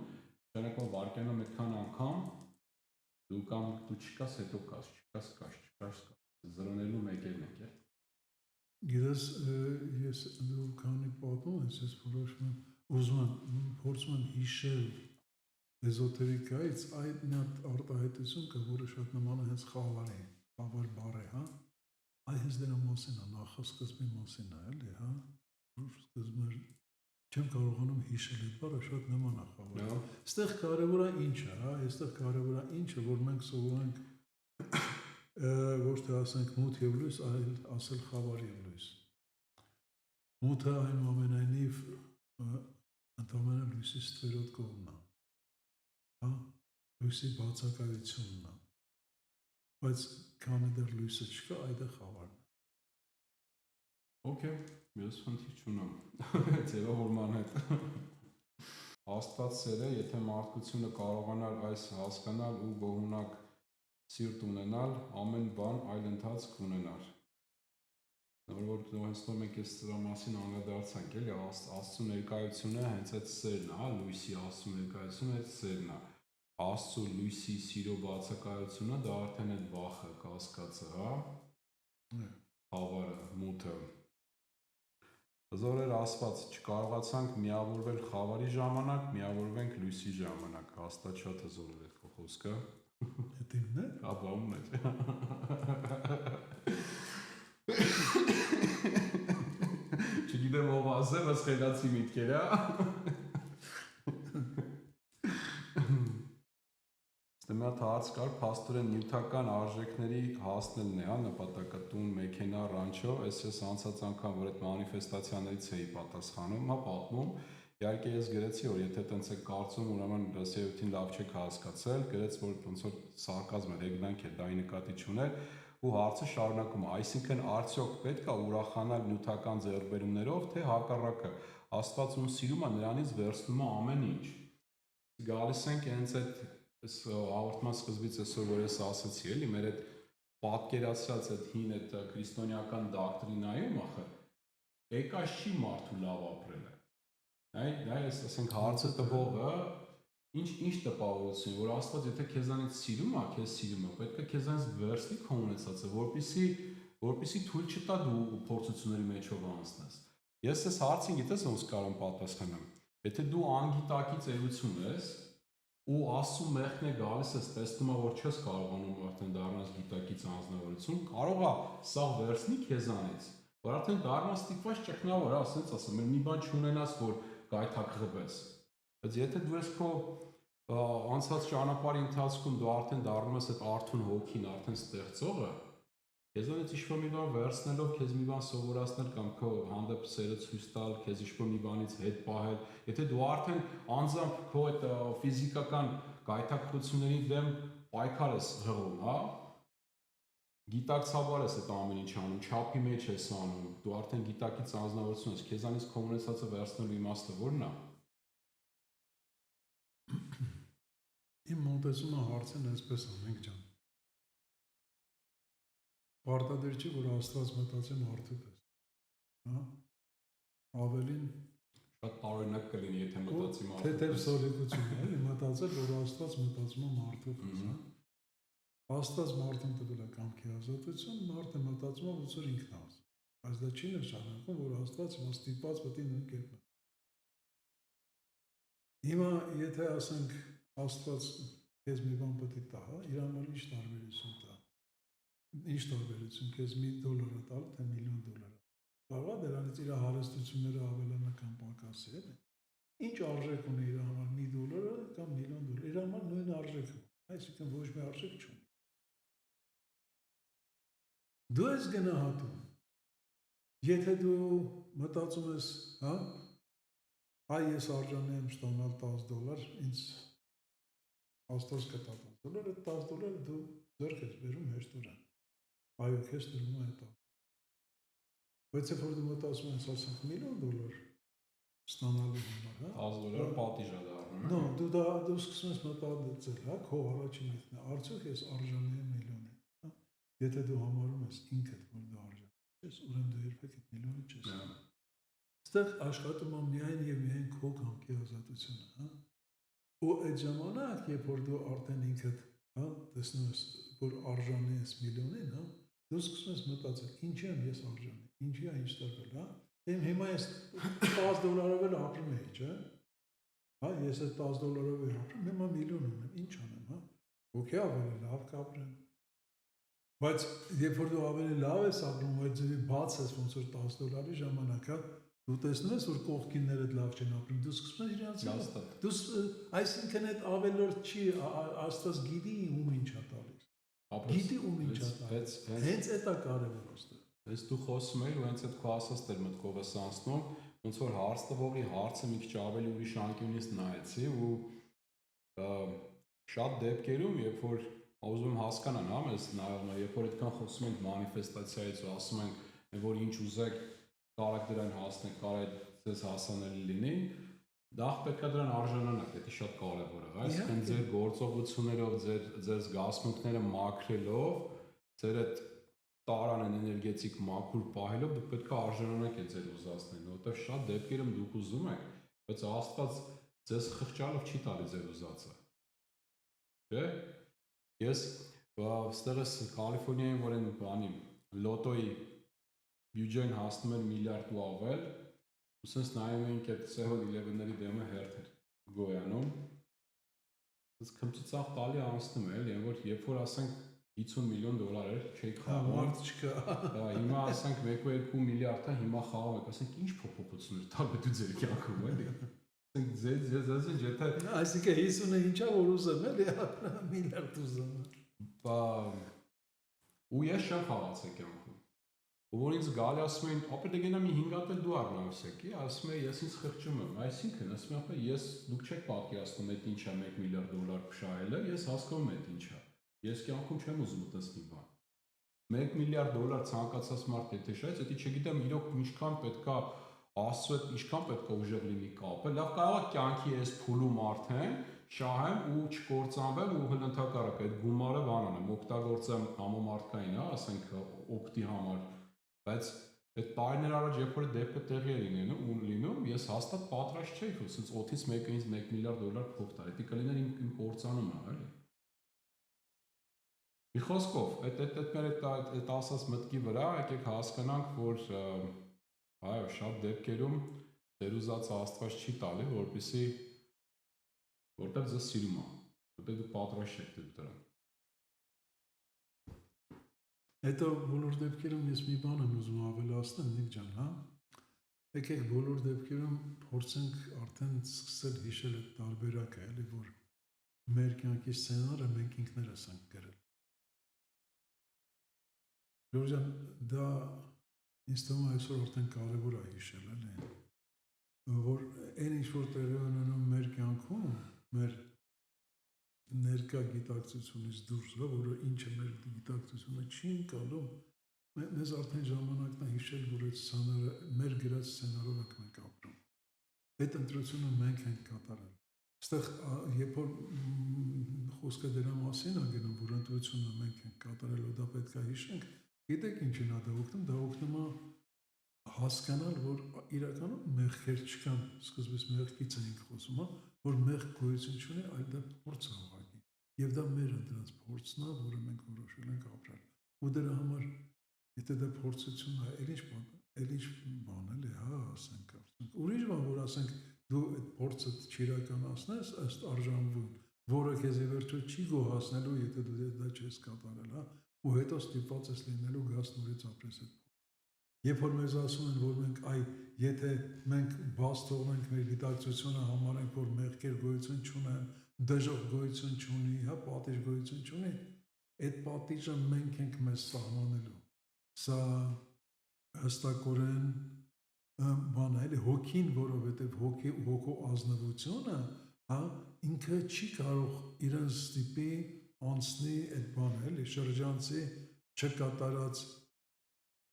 ճանաչում վարկյանում այդքան անգամ դու կամ դու չկաս, հետո կաս, չկաս, զրոներն ու մեկերն եք, է։ Գիտես, ես դու քանի պատմում ես, ես որոշում եմ ուզում եմ փորձում եմ հիշել էզոտերիկայից այդ մի հատ արտահայտություն կա, որը շատ նման է հենց խավարի, խավար բառի, հա։ Այ հենց դրա մասին է, նախասկզբի մասին է, էլի, հա։ Սկզբում չեմ կարողանում հիշել այդ բառը, շատ նման է խավարի։ Այստեղ կարևոր է ինչը, հա, այստեղ կարևոր է ինչը, որ մենք սովորենք ոչ թե ասենք մութ եւ լույս, այլ ասել խավար եւ լույս։ Մութը այնուամենայնիվ ընդամենը լույսի ստվերոտ կողմն է, հա, լույսի բացակայությունն է, բայց քանի դեռ լույսը չկա, այդ է խավարն է։ Okay, ես խնդիր չունեմ ձևավորման հետ։ Աստված սեր է, եթե մարդկությունը կարողանար այս հասկանալ ու գոհունակ սիրտ ունենալ, ամեն բան այլ ընթացք ունենար։ Որ հենց նոր մենք այս դրա մասին անդրադարձանք, էլի Աստծո ներկայությունը հենց այդ սերն է, հա, լույսի Աստծո ներկայությունը այդ սերն է։ Աստծո լույսի սիրո բացակայությունը դա արդեն այդ վախը, կասկածը, հա։ Խավարը, մութը։ Հզորեր Աստված, չկարողացանք միավորվել խավարի ժամանակ, միավորվենք լույսի ժամանակ։ Հաստատ շատ հզոր է քո խոսքը։ Դա իմն է։ Ապա ումն է։ Չգիտեմ ով ասել, բայց խելացի միտքեր է։ Մի հատ հարց կար, փաստորեն նյութական արժեքների հասնելն է, հա, նպատակը տուն, մեքենա, ռանչո, ես անցած անգամ որ այդ մանիֆեստացիաներից էի պատասխանում, հա, պատմում, իհարկե ես գրեցի, որ եթե տենց եք կարծում, ուրեմն սեյութին լավ չեք հասկացել, գրեց, որ ոնց որ սարկազմ էր, հեգնանք էր, դա ի նկատի չուներ, ու հարցը շարունակում է, այսինքն արդյոք պետք է ուրախանալ նյութական ձեռքբերումներով, թե հակառակը, Աստված ում սիրում է, նրանից վերցնում է ամեն ինչ։ Գալիս ենք հենց այդ Այս հաղորդման սկզբից այսօր որ ես ասացի, էլի, մեր այդ պատկերացրած այդ հին այդ քրիստոնեական դոկտրինայում ախր եկած չի մարդու լավ ապրելը։ Դա ես ասենք հարցը տվողը ինչ տպավորություն, որ Աստված եթե քեզանից սիրում է, քեզ սիրում է, պետք է քեզանից վերցնի քո ունեցածը, որպեսզի թույլ չտա դու փորձությունների մեջով անցնես։ Ես այս հարցին գիտես ոնց կարող եմ պատասխանեմ։ Եթե դու անգիտակից էություն ես, ու Աստծո մեղքն է գալիս ես տեսնում է որ չես կարողանում արդեն դառնաս գիտակից անձնավորություն, կարող է սա վերցնի քեզանից, որ արդեն դառնաս ստիպված ճգնավոր, ասենց ասեմ, մի բան չունենաս, որ գայթակղվես։ Բայց եթե դու ես քո անցած ճանապարհի ընթացքում դու արդեն դառնում ես այդ արթուն հոգին, արդեն ստեղծողը, քեզանից ինչ-որ մի բան վերցնելով, քեզ մի բան սովորացնել կամ քո հանդեպ սերը ցույց տալ, քեզ ինչ-որ մի բանից հետ պահել, եթե դու արդեն անձամբ քո այդ ֆիզիկական գայթակղությունների դեմ պայքար ես հղում, հա, գիտակցաբար ես այդ ամեն ինչ անում, չափի մեջ ես անում, դու արդեն գիտակից անձնավորություն ես, քեզանից քո ունեցածը վերցնելու իմաստը ո՞րն է։ Իմ մոտեցումը հարցն այսպես է, մենք ջան։ Պարտադիր չի, որ Աստված մտածի մարդու պես, հա, ավելին շատ տարօրինակ կլինի, եթե մտածի մարդու պես։ Թեթև սոլիկություն է, էլի մտածել, որ Աստված մտածում է մարդու պես, հա։ Աստված մարդուն տվել է կամքի ազատություն, մարդը մտածում է, ոնց որ ինքն է ազատ։ Բայց դա չի նշանակում, որ Աստված հիմա ստիպված պետք է նույն կերպ մտածի։ Հիմա եթե ասենք Աստված քեզ մի բան պետք է տա, հա, իր համար ինչ տարբերություն տա։ Ինչ տարբերություն քեզ $1,000 տալ, թե $1,000,000։ Կարող է դրանից իր հարստությունները ավելանա կամ պակասի, էլի։ Ինչ արժեք ունի իր համար $1,000,000 կամ $1,000,000։ Իր համար նույն արժեքը, այսինքն ոչ մի արժեք չունի։ Դու ես գնահատում։ Եթե դու մտածում ես, հա, այ ես արժանի եմ ստանալ $10, ինձ Աստված կտա $10, այդ $10 դու ձեռք ես բերում հեշտորեն։ Այո, քեզ տրվում է այդ։ Բայց երբ որ դու մտածում ես, ասենք $1,000,000 ստանալու համար, հա, $10 պատիժ է դառնում։ No, դու սկսում ես մտածել, հա, քո առաջին միտքն է, արդյոք ես արժանի եմ միլիոնի, հա։ Եթե դու համարում ես ինքդ, որ դու արժանի ես, ուրեմն դու երբեք այդ միլիոնը չես։ Այստեղ աշխատում է միայն եւ միայն քո կամքի ազատությունը, հա։ Ու այդ ժամանակ, երբ որ դու արդեն ինքդ, հա, տեսնում ես, որ արժանի ես միլիոնին, հա, դու սկսում ես մտածել, ինչի եմ ես արժանի, ինչի է ինչ տրվել, հա։ Իմ հիմա ես $10 էլ ապրում էի, չէ՞։ Հա, ես այդ $10 էլ ապրում, հիմա միլիոն ունեմ, ինչ անեմ, հա։ Okay, ավելի լավ կապրեմ։ Բայց երբ որ դու ավելի լավ ես ապրում, այդ ձևի բաց ես ոնց որ $10 ժամանակա, դու տեսնում ես, որ կողքիններդ լավ չեն ապրում, դու սկսում ես իրանց դու այսինքն այդ ավելորդ չի, Աստված գիտի ում ինչ է տալիս։ Գիտի ում ինչ է տալիս։ Հենց այդ է կարևոր ոստը։ Ես դու խոսում ես ու հենց այդ քո ասած դեր մտքով ես անցնում, ոնց որ հարց տվողի հարցը մի քիչ ավելի ուրիշ անկյունից նայեցի ու շատ դեպքերում, երբ որ ուզում հասկանան, հա, մեզ նայողները, երբ որ այդքան խոսում ենք մանիֆեստացիայից ու ասում ենք, որ ինչ ուզեք, կարող դրան հասնեք, կարող ձեզ հասանելի լինի, դա պետք է դրան արժանանաք, դա շատ կարևոր է, այսինքն ձեր գործողություններով, ձեր զգացմունքները մաքրելով, ձեր այդ տարան էներգետիկ մաքուր պահելով դուք պետք է արժանանաք այդ ձեր ուզածներին, որովհետև շատ դեպքերում դուք ուզում եք, բայց Աստված ձեզ խղճալով չի տալի ձեր ուզածը։ Չէ՞։ Ես ստեղս Կալիֆոռնիայում որ են բանի լոտոյի բյուջեն հասնում էր միլիարդ ու ավել, ու սենց նայում էինք այդ 7-11-ների դեմը հերթ էր գոյանում, ես քմծիծաղ տալի անցնում էր, որ երբ որ ասենք $50 միլիոն էր, չէի խաղում։ Մարդ չկա։ Հիմա ասենք 1.2 միլիարդ է, հիմա խաղում եք, ասենք ինչ փոփոխություններ տալու դու ձեր կյանքում էլի։ Ասենք ձեզ եթե այսինքն 50-ը ինչա որ ուզեմ էլի, միլիարդ ուզեմ։ Ու ես չեմ խաղացել կյանքում։ Ու որ ինձ գալի ասում էին, ապա դե գնա մի 5 հատ էլ դու առնավսեկի, ասում եմ ես ինձ խղճում եմ, այսինքն ասում եմ, ապա ես դուք չեք պատկերացնում այդ ինչա $1 միլիարդ փշահելը, ես հասկանում եմ այդ ինչա։ Ես կյանքում չեմ ուզում այդպես մի բան։ $1 միլիարդ ցանկացած մարդ եթե շահեց, դա չգիտեմ իրոք ինչքան պետքա Աստծո հետ ինչքան պետքա ուժեղ լինի կապը։ Լավ կարող է կյանքի այս փուլում արդեն շահեմ ու չկործանվեմ ու հլընթակարակ այդ գումարը բանանեմ, օգտագործեմ համամարտկային, հա, ասենք օգտի համար, բայց այդ տարիներ առաջ երբ որ դեպքը տեղի է լինում, ես հաստատ պատրաստ չէի, որ ասենց օդից մեկը ինձ $1 միլիարդ փող տա, դա կլիներ իմ կործանումը, էլի։ Մի խոսքով, այդ ասած մտքի վրա եկեք հասկանանք, որ այո, շատ դեպքերում ձեր ուզածը Աստված չի տալի, որտեղ ձեզ սիրում է, որտեղ դուք պատրաստ եք դրան։ Հետո բոլոր դեպքերում ես մի բան եմ ուզում ավելացնել, Նիկ ջան, հա։ Եկեք բոլոր դեպքերում փորձենք արդեն սկսել հիշել այդ տարբերակը, էլի որ մեր կյանքի սցենարը մենք ինքներս ենք գրել։ Ժորժ ջան, դա ինձ թվում է այսօր արդեն կարևոր է հիշել, էլի, որ այն ինչ որ տեղի ունենում մեր կյանքում, մեր ներկա գիտակցությունից դուրս, որը ինչը մեր գիտակցությունը չի ընկալում, մեզ արդեն ժամանակն է հիշել, որ այդ սցենարը, մեր գրած սցենարով ենք մենք ապրում։ Այդ ընտրությունը մենք ենք կատարել։ Այստեղ երբ որ խոսքը դրա մասին է գնում, որ ընտրությունը մենք ենք կատարել, ու դա պետք է հիշենք, գիտեք ինչին է դա օգնում է հասկանալ, որ իրականում մեղքեր չկան, սկզբից մեղքից էինք խոսում, որ մեղք գոյություն չունի, այլ դա փորձ է ուղղակի։ Եվ դա մեր ընտրած փորձն է, որը մենք որոշել ենք ապրել։ Ու դրա համար, եթե դա փորձություն է, էլ ինչ բան էլի, հա, ասենք, ուրիշ բան, որ ասենք դու այդ փորձը չիրականացնես, ըստ արժանվուն, որը քեզ ի վերջո չի գոհացնելու, եթե դու դա չես կատարել, հա, ու հետո ստիպված ես լինելու գաս նորից ապրես այդ։ Երբ որ մեզ ասում են, որ մենք եթե մենք բաց թողնենք մեր գիտակցությունը համարենք, որ մեղքեր գոյություն չունեն, դժոխք գոյություն չունի, հա, պատիժ գոյություն չունի, այդ պատիժը մենք ենք մեզ սահմանելու։ Սա հստակորեն բան է, էլի հոգին, որովհետև հոգու ազնվությունը, հա, ինքը չի կարող իրեն ստիպի անցնի այդ բանը, էլի շրջանցի չկատարած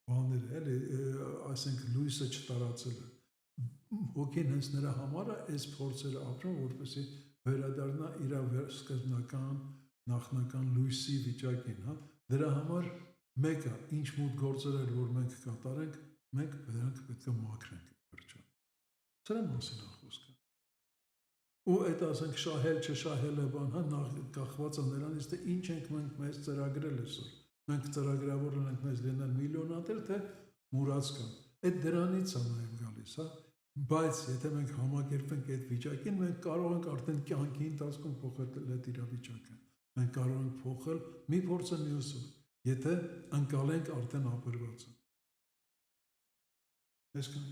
բաները, էլի, ասենք լույսը չտարածելը։ Հոգին հենց նրա համար է այս փորձերը ապրում, որպեսզի վերադառնա իր սկզբնական նախնական լույսի վիճակին, հա։ Դրա համար մեկը ինչ մուտ գործեր էր, որ մենք կատարենք, մենք դրանք պետք է մաքրենք վերջը։ Սրա մասին է խոսքը։ Ու այդ ասենք շահել չշահելը բան, հա, կախված է նրանից, թե ինչ ենք մենք մեզ ծրագրել այսօր։ Մենք ծրագրավորել ենք մեզ լինել միլիոնատեր, թե մուրացկան։ Այդ դրանից է նաև գալիս, հա։ Բայց եթե մենք համակերպենք այդ վիճակին, մենք կարող ենք արդեն կյանքի ընթացքում փոխել այդ իրավիճակը։ Մենք կարող ենք փոխել մի փորձը մյուսը, եթե ընկալենք արդեն ապրվածը։ Այսքան։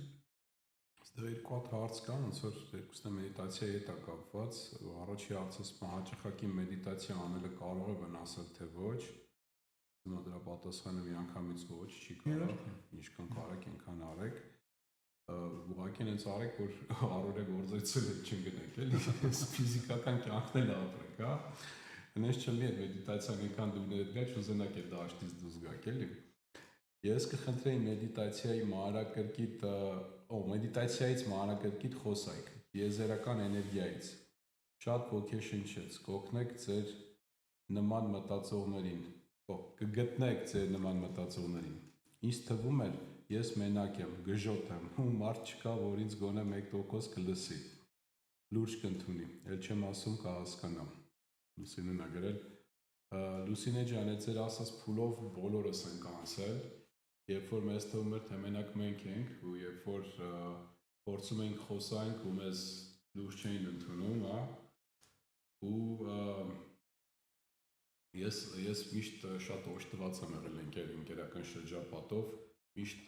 Այստեղ երկու հատ հարց կան, ոնց որ երկուսն մեդիտացիայի հետ է կապված։ Առաջի հարցը հաճախակի մեդիտացիա անելը կարող է վնասել թե ոչ։ Հիմա դրա պատասխանը միանգամից ոչ, չի կարող, ինչքան կարեք, այնքան արեք։ Ուղղակի հենց արեք, որ առօրյա գործերից չընկնեք, էլի։ Ֆիզիկական կյանքն էլ ապրեք, հա։ Հենց չլինի այդ մեդիտացիան այնքան դուներ դրա չուզենաք այդ դաշտից դուրս գաք, էլի։ Ես կխնդրեի մեդիտացիայից մանրակրկիտ խոսայք, եզերական էներգիայից, շատ ոգեշնչեց, կօգնեք ձեր նման մտածողներին, կգտնեք ձեր նման մտածողներին։ Ինձ թվում էր, ես մենակ եմ, գժոտ եմ, ու մարդ չկա, որ ինձ գոնե 1% կլսի, լուրջ կընդունի, էլ չեմ ասում կհասկանամ։ Լուսինեն ա գրել, Լուսինե ջան, այդ ձեր ասած փուլով բոլորս ենք անցել, երբ որ մեզ թվում էր, թե մենակ մենք ենք, ու երբ որ փորձում ենք խոսանք ու մեզ լուրջ չէին ընդունում, հա, ու ես միշտ շատ օժտված եմ եղել ընկերական շրջապատով, միշտ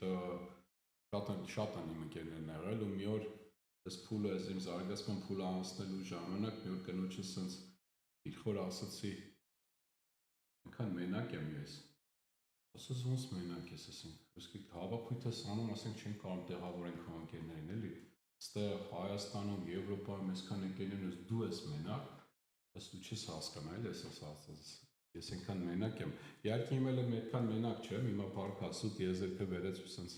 շատ են իմ ընկերներն եղել, ու մի օր այս փուլը, այս իմ զարգացման փուլը անցնելու ժամանակ, մի օր կնոջս ինձ իր խոր ասացի, այնքան մենակ եմ ես, ասես ոնց մենակ ես, ասենք հավաքույթ ես անում, ասենք չենք կարող տեղավորենք քո ընկերներին, էլի, այստեղ Հայաստանում, Եվրոպայում այսքան ընկերներ ես դու ես մենակ, ես դու չես հասկանա, էլի, ես այնքան մենակ եմ, իհարկե իմ էլ եմ այդքան մենակ չեմ, հիմա բարք ասուտ եզերքը վերեց ու սենց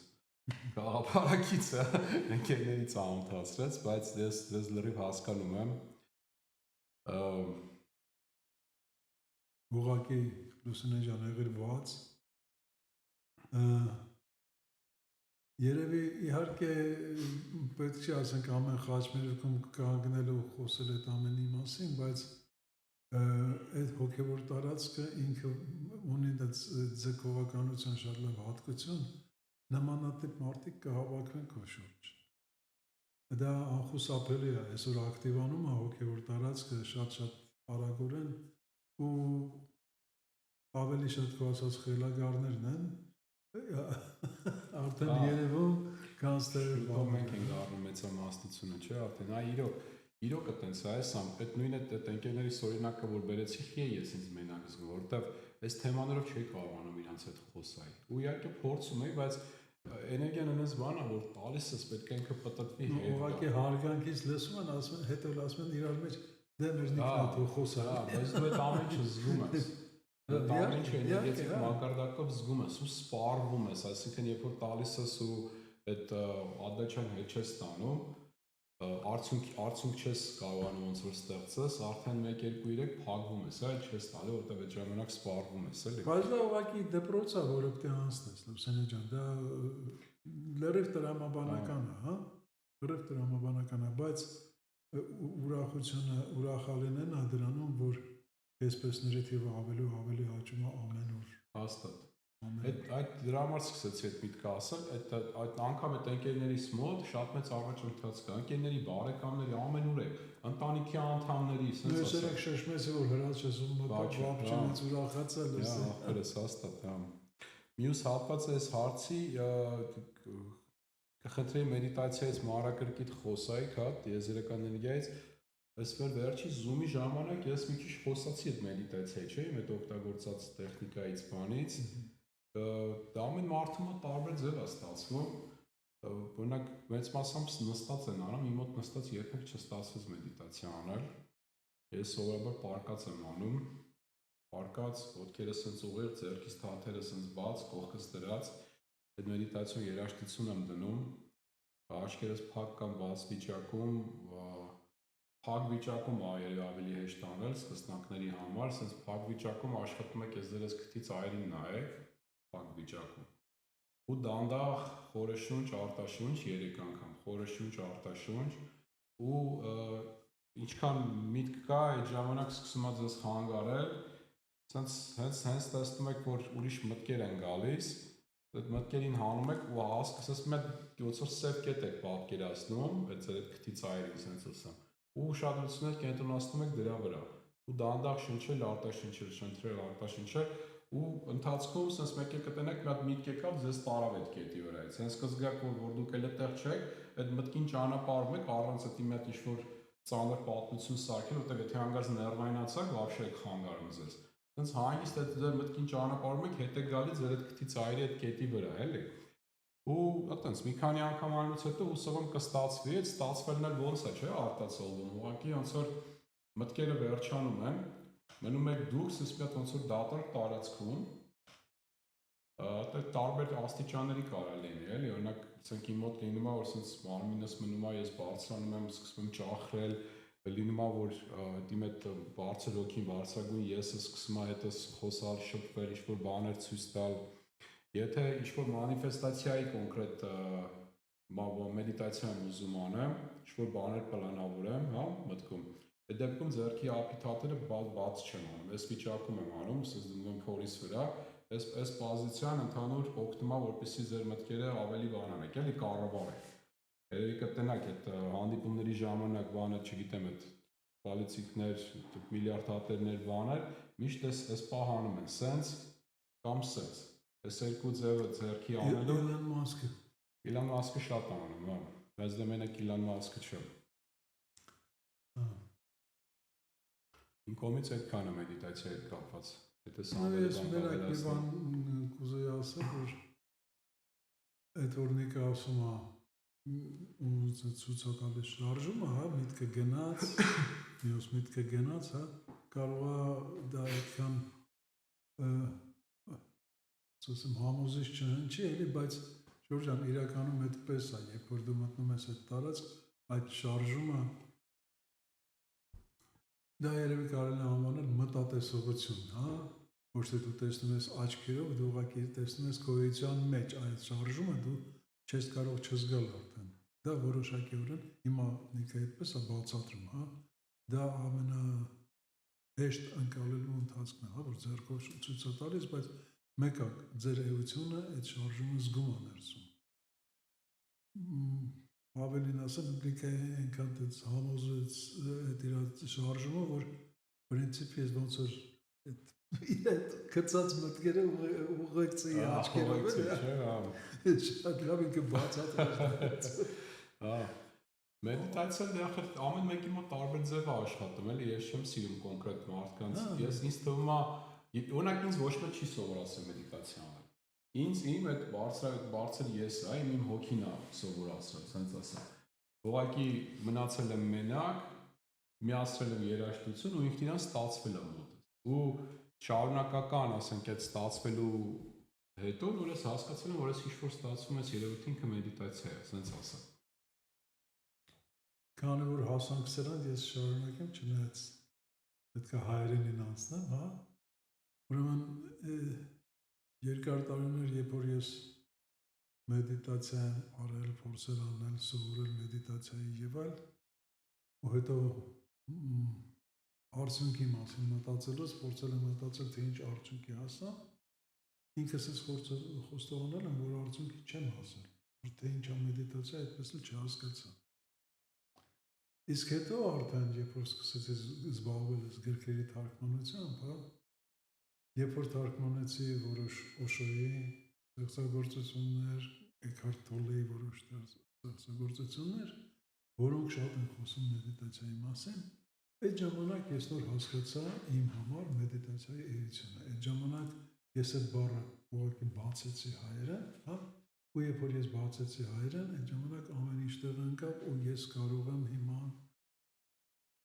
գաղափարակից ընկերներից ամթացրեց, բայց ես լրիվ հասկանում եմ, ուղղակի Լուսինե ջան եղրված, երևի իհարկե պետք չի ասենք ամեն խաչմերուկում կանգնել ու խոսել այդ ամենի մասին, բայց այդ հոգևոր տարածքը ինքը ունի ձգողականության շատ լավ հատկություն, նմանատիպ մարդիկ կհավաքվեն քո շուրջ։ Դա անխուսափելի է, այսօր ակտիվանում է հոգևոր տարածքը շատ-շատ արագորեն ու ավելի շատ քո ասած խելագարներն են, արդեն երևում կանցները մենք ենք առնում մեծամասնությունը, չէ, արդեն իրոք է տենց է, այդ նույն այդ ընկերների օրինակը, որ բերեցի, ես ինձ մենակ զգում, որովհետև այս թեմաներով չէի կարողանում իրանց հետ խոսալ։ Ու իհարկե փորձում էի, բայց էներգիան այնպես բան է, որ տալիս ես պետք է ինքը պտտվի հետ։ Ուղղակի հարգանքից լսում են, ասում են, հետո ասում են իրար մեջ դե մերնիկն է խոսա։ Բայց դու այդ ամեն ինչը զգում ես։ Այդ ամեն ինչը էներգետիկ մակարդակով զգում ես ու սպառվում ես, այսինքն երբ որ տալիս ես ու այդ ադաչան հետ չես ստանում, արդյունք չես կարողանում ոնց որ ստեղծես, արդեն 1-2-3 փակվում ես, այլ չես տալու, որտեղ այդ ժամանակ սպառվում ես, էլի։ Բայց դա ուղղակի դպրոց է, որը պետք է անցնես, Լուսինե ջան, դա լրիվ տրամաբանական է, հա? Լրիվ տրամաբանական է, բայց ուրախությունը, ուրախալին է դրանում, որ այսպեսների թիվը ավելի ու ավելի աճում է ամեն օր։ Հաստատ։ Այդ դրա համար սկսեցի այդ միտքը ասել, այդ անգամ այդ ընկերներիս մոտ շատ մեծ առաջընթաց կա, ընկերների բարեկամների ամենուր է, ընտանիքի անդամների, ասես։ Ես երեք շշմեցի, որ հրաց ես ու բապչինից ուրախած է լսել։ Ախորս հաստատ, հա։ Մյուս հատվածը այս հարցի կխնդրեի մեդիտացիայից մանրակրկիտ խոսայիք, հա, եզերական էներգիայից, այսպես վերջի զումի ժամանակ ես մի քիչ խոսացի այդ մեդիտացիայի, չէ՞, իմ այդ օգտագործած տեխնիկայից բանից, դա ամեն մարդու մոտ տարբեր ձև է ստացվում, օրինակ մեծ մասամբ նստած են անում, իմ մոտ նստած երբեք չստացվեց մեդիտացիա անել, ես սովորաբար պարկած եմ անում, պարկած, ոտքերը սենց ուղիղ, ձեռքիս թաթերը սենց բաց, կողքս դրած, այդ մեդիտացիոն երաժշտություն եմ դնում, աչքերս փակ կամ բաց վիճակում, փակ վիճակում ավելի հեշտ անել սկսնակների համար, սենց փակ վիճակում աշխատում եք ես ձեր քթից այրին նայեք, փակ վիճակում։ Ու դանդաղ խորշունչ, արտաշունչ 3 անգամ, խորշունչ, արտաշունչ ու ինչքան միտք կա, այդ ժամանակ սկսում է ձեզ խանգարել, սենց հենց տեսնում եք, որ ուրիշ մտքեր են գալիս, այդ մտքերին հանում եք ու ասում եք ոնց որ սև կետ եք պատկերացնում, այդ ձեր քթի ծայրին sense ասեմ։ Ու ուշադրություններ կենտրոնացնում եք դրա վրա։ Ու դանդաղ շնչել, արտաշնչել, շնչել, արտաշնչել ու ընթացքում sense մեկ է կտնեք մի հատ միտք եկավ ձեզ տարավ այդ կետի վրայից։ Sense կզգաք որ դուք էլ այդտեղ չեք, այդ մտքին ճանապարհում եք առանց այդ մի հատ ինչ-որ ծանր պատմություն սարքել, որտեղ եթե հանգած ներվայնացաք, вообще եք խանգարում ձեզ։ Sense հանգիստ այդ ձեր մտքին ճանապարհում եք, հետ եք գալիս ձեր այդ քթի ծայրի այդ կետի վրա, էլի։ Ու այտենց մի քանի անգամ անելուց հետո հուսով եմ կստացվի, այդ ստացվելն էլ ոնց է, չէ՞, արտացոլվում։ Ուղղակի ոնց որ մտքերը վերջանում են, մնում եք դուք, sense մի հատ ոնց որ դատարկ տարածքում, այդ տարբեր աստիճանների կարա լինի, էլի, օրինակ, ասենք իմ մոտ լինում է, որ sense մարմինս մնում է, ես բարձրանում եմ, սկսում եմ ճախրել, լինում է, որ իմ այդ բարձր հոգին, բարձրագույն եսը սկսում է հետս խոսալ, շփվել, ինչ-որ բաներ ցույց տալ։ Եթե ինչ-որ մանիֆեստացիայի կոնկրետ մեդիտացիա ուզում անեմ, ինչ-որ բաներ պլանավորեմ, հա, մտքում, այդ դեպքում ձեռքի ափիթաթերը բաց չեմ անում, այս վիճակում եմ անում, sense դնում եմ փորիս վրա, այս պոզիցիան ընդհանուր օգնում է, որպեսզի ձեր մտքերը ավելի բանանեք, էլի կառավարեք։ Երևի կտնակ այդ հանդիպումների ժամանակ բանը, չգիտեմ, այդ պոլիտիկներ, միլիարդ հատերներ բաներ, միշտ այս պահանում են, sense կամ sense։ Այս երկու ձևը ձեռքի անելու Իլոն Մասկը շատ անում, հա, բայց դե մենակ Իլոն Մասկը չէ։ Իմ կողմից այդքան է մեդիտացիայի հետ կապված։ Եթե ես մենակ մի բան կուզեի ասել, որ այդ օրնիկը ասում է ու ցուցակալի շարժումը, հա, միտքը գնաց, մյուս միտքը գնաց, հա, կարող է դա այդքան ասեմ համոզիչ չհնչի, էլի, բայց Ժորժ ջան, իրականում այդպես է, երբ որ դու մտնում ես այդ տարածք, այդ շարժումը դա երևի կարելի է անվանել մտատեսողություն, հա, ոչ թե դու տեսնում ես աչքերով, դու ուղղակի տեսնում ես քո էության մեջ այդ շարժումը, դու չես կարող չզգալ արդեն։ Դա որոշակիորեն հիմա Նիկը այդպես է բացատրում, հա, դա ամենահեշտ ընկալելու ընթացքն է, հա, որ ձեռքով ցույց է տալիս, բայց մեկը ձեր էությունը այդ շարժումը զգում է ներսում։ Ավելին ասեմ, Նիկը այնքան դից համոզեց այդ իր շարժումը, որ պրինցիպի ես ոնց որ այդ կծած մտքերը ուղեկցի աչքերով է, շատ լավ ինքը բացատրեց։ Հա, մեդիտացիան դեռ ամեն մեկի մոտ տարբեր ձև է աշխատում, էլի, ես չեմ սիրում կոնկրետ մարդկանց, ես ինձ թվում է, օրինակ ինձ ոչ մեկ չի սովորացել մեդիտացիա անել։ Ինձ իմ այդ բարձր եսը, իմ հոգին է սովորացրել, sense ասեմ։ Ուղղակի մնացել եմ մենակ, միացրել եմ երաժշտություն ու ինքն իրան ստացվել է մոտս։ Ու շարունակական, ասենք, այդ ստացվելու հետո որ ես հասկացել եմ, որ ես ինչ-որ ստացվում ես երևույթ ինքը մեդիտացիա է, sense ասեմ։ Քանի որ հասանք սրան, ես շարունակեմ, չնայած պետք է հայերենին անցնեմ, հա։ Ուրեմն երկար տարիներ, երբ որ ես մեդիտացիա եմ արել, փորձել անել, սովորել մեդիտացիայի եւ այլ, ու հետո արդյունքի մասին մտածելուց փորձել եմ մտածել, թե ինչ արդյունքի հասա, ինքս ես խոստովանել եմ, որ արդյունքի չեմ հասել, որ թե ինչ է մեդիտացիա, այդպես էլ չհասկացա։ Իսկ հետո արդեն, երբ որ սկսեցի զբաղվել ես գրքերի թարգմանությամբ, հա, երբ որ թարգմանեցի որոշ Օշոյի ստեղծագործություններ, Էքարտ Թոլեի որոշ ստեղծագործություններ, որոնք շատ են խոսում մեդիտացիայի մասին, այդ ժամանակ ես նոր հասկացա իմ համար մեդիտացիայի էությունը։ Այդ ժամանակ ես այդ բառը ուղղակի բացեցի հայերեն, հա, ու երբ որ ես բացեցի հայերեն, այդ ժամանակ ամեն ինչ տեղ ընկավ ու ես կարող եմ հիմա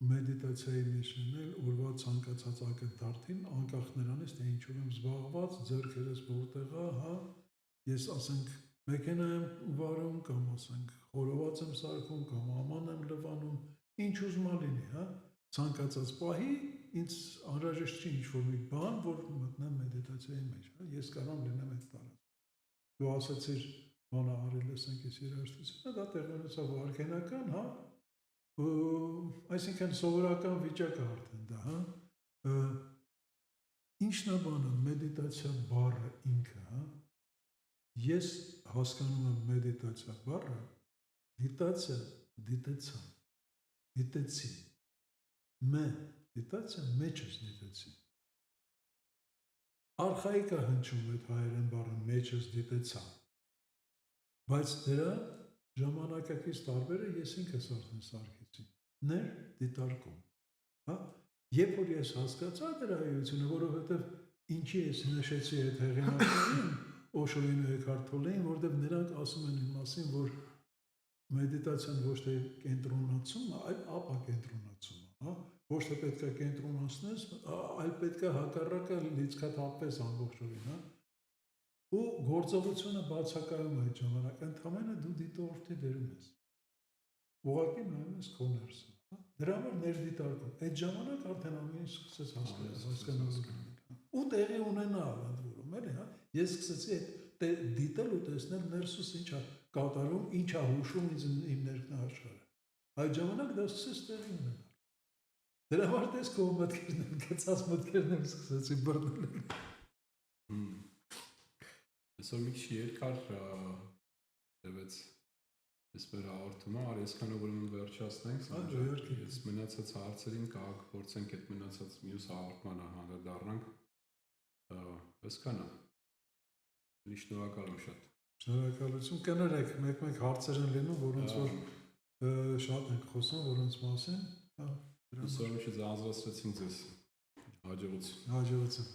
մեդիտացիայի մեջ լինել օրվա ցանկացած ակնթարթին, անկախ նրանից, թե ինչով եմ զբաղված, ձեռքերս որտեղ է, հա, ես ասենք մեքենա եմ վարում կամ ասենք խորոված եմ սարքում կամ աման եմ լվանում, ինչ ուզում լինի, հա, ցանկացած պահի ինձ անհրաժեշտ չի ինչ-որ մի բան, որ մտնեմ մեդիտացիայի մեջ, հա, ես կարող լինեմ այդ տարածքում։ Դու ասացիր, բանը արել ես այս երաժշտությունը, դա տեղի ունեցավ վարքենական, հա, այսինքն սովորական վիճակ է արդեն դա, հա, ինչն է բանը մեդիտացիա բառը ինքը, հա, Ես հասկանում եմ մեդիտացիա բառը, դիտացիա, դիտեցա, դիտեցի, դիտացիա մեջս դիտեցի։ Արխայիկ է հնչում այդ հայերեն բառը մեջս դիտեցա, բայց դրա ժամանակակից տարբերը ես ինքս արդեն սարքեցի, ներ դիտարկում, հա? Երբ որ ես հասկացա դրա հայությունը, որովհետև ինչի ես նշեցի այդ հեղինակներին, Օշոյին ու Էքարթ Թոլեին, որովհետև նրանք ասում են իմ մասին, որ մեդիտացիան ոչ թե կենտրոնացում է, այլ ապակենտրոնացում է, հա? Ոչ թե պետք է կենտրոնացնես, այլ պետք է հակառակը լիցքաթափես ամբողջովին, հա? Ու գործողությունը բացակայում է այդ ժամանակ, ընդհանրապես դու դիտորդի դերում ես։ Ուղղակի նայում ես քո ներսը, հա? Դրա համար ներդիտարկում։ Այդ ժամանակ արդեն ամեն ինչ սկսեց հասկանալու։ Ու տեղի ունենալ ընդ որում, էլի, հա? Ես սկսեցի այդ դիտել ու տեսնել ներսուս ինչ է կատարում, ինչ է հուշում իմ ներքնաաշխարհը։ Այդ ժամանակ դա սկսեց տեղի ունենալ։ Դրա համար դες քո մտքերն գծած մտքերն եմ սկսեցի բռնել։ Այսօր մի քիչ երկար տևեց այս մեր հաղորդումը, արի այսքանով ուրեմն վերջացնենք, ես մնացած հարցերին փորձենք այդ մնացած մյուս հաղորդմանը հանդրադառնանք, այսքանը, շնորհակալ եմ շատ։ Շնորհակալություն, կներեք, մեկ-մեկ հարցեր են լինում, որոնց որ շատ ենք խոսում, որոնց մասին, Այսօր մի քիչ զանազրացրեցինք ձեզ, հաջողություն։ Հաջողություն։